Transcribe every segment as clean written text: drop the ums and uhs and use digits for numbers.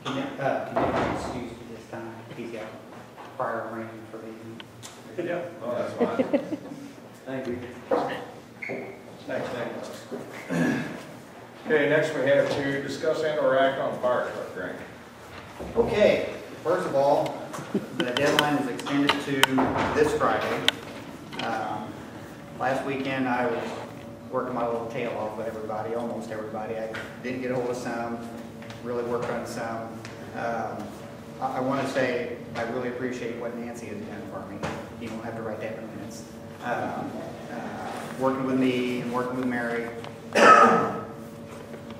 Can you excuse me this time? He's got prior arrangement for the Yeah, well, that's fine. Thank you. Thanks, Nick. Okay, next we have to discuss and/or act on fire truck grant. Okay, first of all, the deadline is extended to this Friday. Last weekend I was working my little tail off with everybody, almost everybody. I didn't get a hold of some, really worked on some. I want to say I really appreciate what Nancy has done for me. You don't have to write that in minutes. Working with me and working with Mary.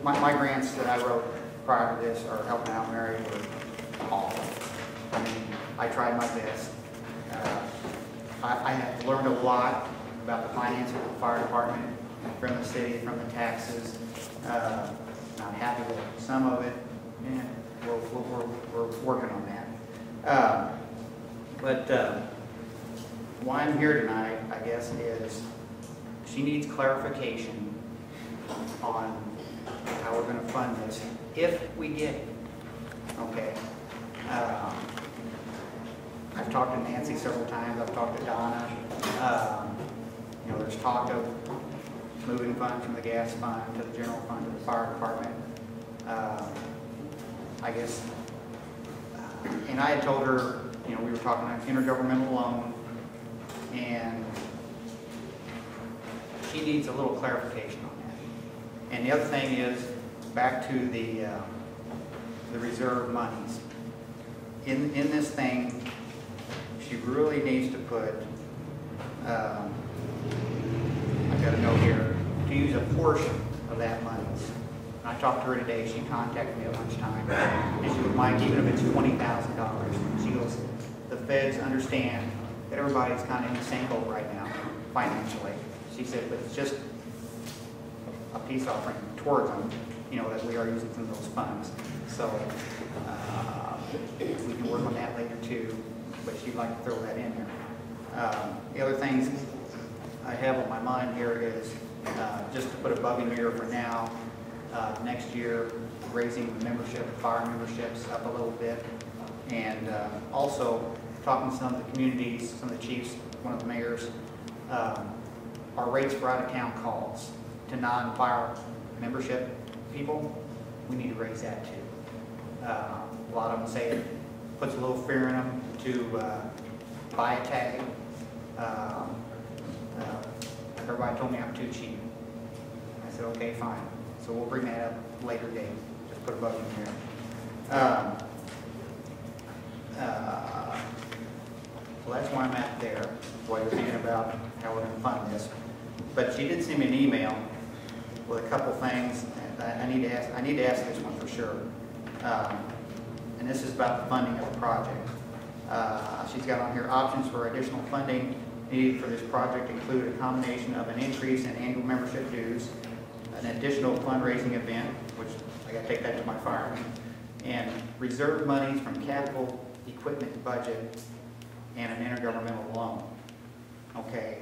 My grants that I wrote prior to this are helping out Mary were awful. I mean, I tried my best. I have learned a lot about the finances of the fire department, from the city, from the taxes. Not happy with some of it, and we're working on that. But why I'm here tonight, I guess, is she needs clarification on how we're going to fund this, if we get it. Okay. I've talked to Nancy several times. I've talked to Donna. There's talk of moving funds from the gas fund to the general fund to the fire department. I guess, and I had told her, we were talking about intergovernmental loan, and she needs a little clarification on that. And the other thing is, back to the reserve monies. In this thing, she really needs to put, I've got a note here, to use a portion of that money. I talked to her today. She contacted me at lunchtime, and she would mind even if it's $20,000. She goes, the feds understand that everybody's kind of in the same boat right now, financially. She said, but it's just a peace offering towards them, that we are using some of those funds. So we can work on that later too, but she'd like to throw that in there. The other things I have on my mind here is just to put a bug in the ear for now. Next year, raising the membership, fire memberships up a little bit, and also talking to some of the communities, some of the chiefs, one of the mayors, our rates for out-of-town calls to non-fire membership people, we need to raise that too. A lot of them say it puts a little fear in them to buy a tag. Everybody told me I'm too cheap. I said, okay, fine. So we'll bring that up later date. Just put a bug in here. So that's why I'm at there, while you're thinking about how we're going to fund this. But she did send me an email with a couple things. I need to ask this one for sure. And this is about the funding of the project. She's got on here options for additional funding needed for this project include a combination of an increase in annual membership dues, an additional fundraising event, which I got to take that to my firemen, and reserve monies from capital equipment budget and an intergovernmental loan. Okay,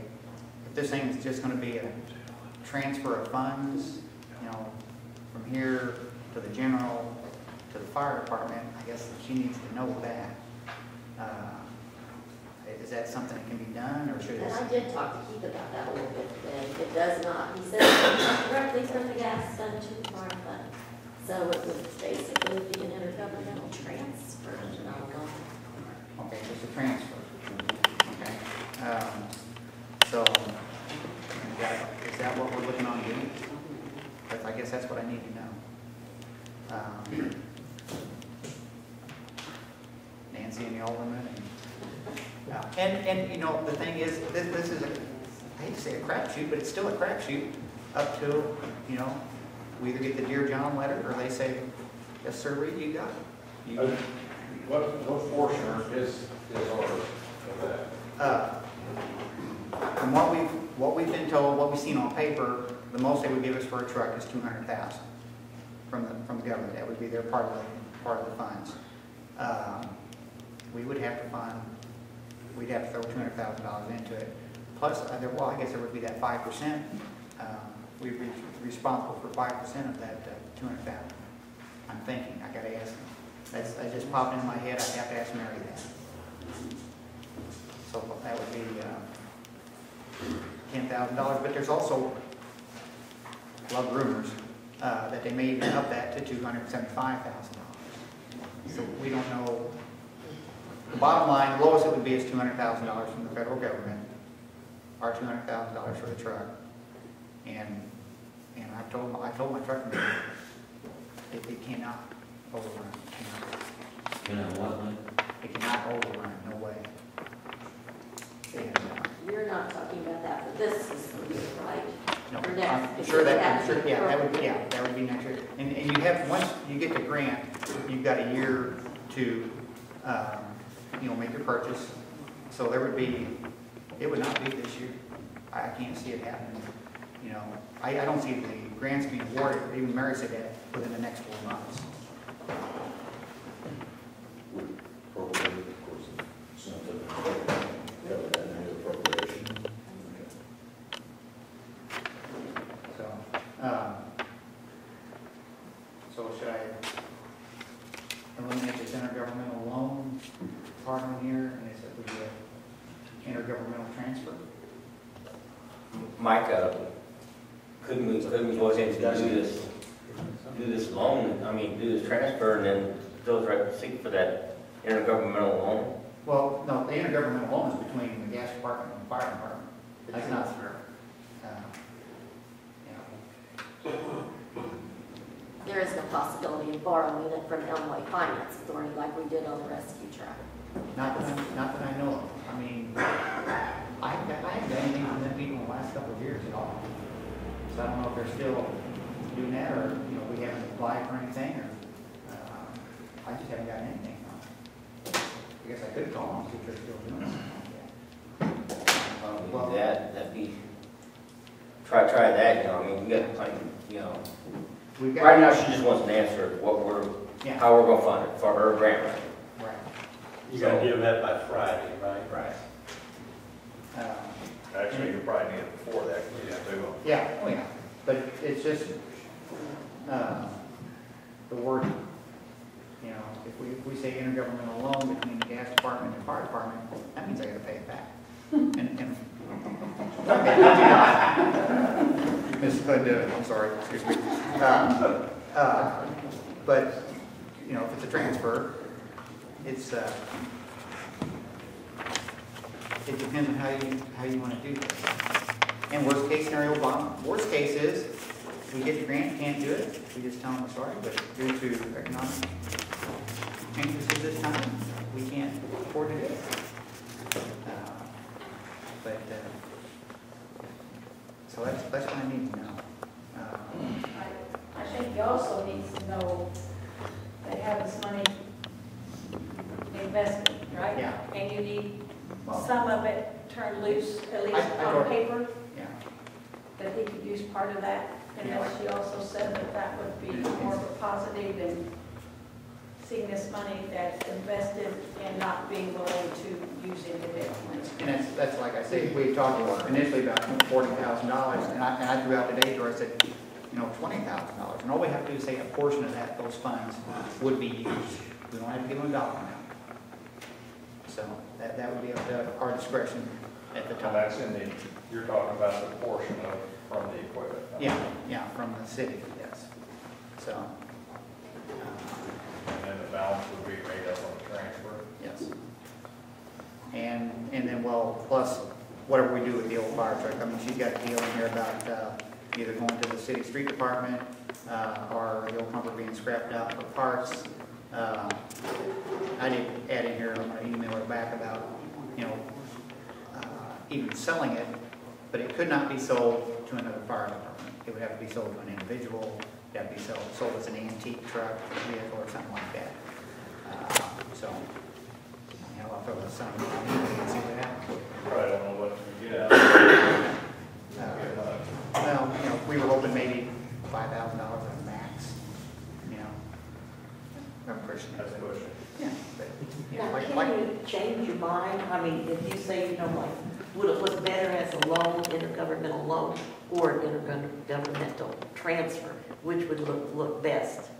if this thing is just going to be a transfer of funds, from here to the general to the fire department, I guess she needs to know that. Is that something that can be done, or should it? And I did talk to Keith about that a little bit, and it does not. He said it comes directly from the gas fund to the fire fund. So it would basically be an intergovernmental transfer. Okay, just a transfer. Okay. So, is that what we're looking on doing? I guess that's what I need to know. Nancy and the alderman. And the thing is, this is I hate to say a crapshoot, but it's still a crapshoot up till, we either get the Dear John letter or they say, yes, sir, Reed, you got it. What portion is ours of that? From what we've been told, what we've seen on paper, the most they would give us for a truck is $200,000 from the government. That would be their part of the funds. We would have to fund. We'd have to throw $200,000 into it. Plus, I guess there would be that 5%. We'd be responsible for 5% of that $200,000. I'm thinking. I got to ask them. I just popped into my head, I have to ask Mary that. So that would be $10,000, but there's also, love rumors, that they may even up that to $275,000. So we don't know. The bottom line, the lowest it would be is $200,000 from the federal government, or $200,000 for the truck. And I told my truck man, it cannot overrun. You know what, Mike? It cannot overrun, no way. And, You're not talking about that for this fiscal year, right? no, For next, I'm sure that, because yeah, that would be next year. And you have, once you get the grant, you've got a year to, make your purchase. So there would be, it would not be this year. I can't see it happening. I don't see the grants being awarded, even Mary said that, within the next 4 months. Appropriate, of course, something, cover that in the appropriation. So should I eliminate this intergovernmental loan part on here, and is it would be an intergovernmental transfer? Mike, couldn't we go ahead and do this loan, do this transfer and then those right seek for that intergovernmental loan? Well, no, the intergovernmental loan is between the gas department and the fire department. That's not, there is no possibility of borrowing it from Illinois Finance Authority like we did on the rescue truck. not that I know of. I haven't got anything from them people in the last couple of years at all. So I don't know if they're still doing that, or, we haven't applied for anything, or, I just haven't gotten anything from it. I guess I could call them, see if they're still doing it. Well, That'd be, try that, we got plenty, We've got. right now she just wants an answer, Yeah. how we're gonna fund it for her grant writing. Right. You gotta give that by Friday, right? Right. Actually, you probably need it before that, because you have to do them. Yeah, oh yeah, but it's just, the wording. If we say intergovernmental loan between the gas department and fire department, that means I gotta pay it back. Ms. Hood, I'm sorry, excuse me. But, if it's a transfer, it's, it depends on how you want to do this. And worst case scenario, worst case is, we get the grant, can't do it, we just tell them we're sorry, but due to economic changes at this time, we can't afford to do it. So that's what I need to know. I think you also need to know they have this money invested, right? Yeah. And you need Well, some of it turned loose, at least I on don't- paper, yeah, that he could use part of that. And then she also said that that would be more of a positive than seeing this money that's invested and not being willing to use individually. and that's like I said, we talked initially about $40,000, and I threw out today to her, I said, $20,000, and all we have to do is say a portion of those funds would be used. We don't have to give them a dollar amount. So that would be up to our discretion at the And time. that's you're talking about the portion from the equipment. Yeah, from the city, yes. So, And then the balance would be made up on the transfer. yes. And then, plus whatever we do with the old fire truck. She's got a deal in here about either going to the city street department or the old Hummer being scrapped out for parts. I did add in here, I'm going to email her back about, even selling it, but it could not be sold to another fire department. It would have to be sold to an individual, it would have to be sold as an antique truck, vehicle, or something like that. I'll throw this on and see what happens. Probably don't know what to get out of it. Well, we were hoping maybe $5,000 at the max, I'm pushing That's it. pushing. Yeah, but, Now, like, can you change your mind? If you say, would it look better as a loan, intergovernmental loan, or an intergovernmental transfer, which would look best?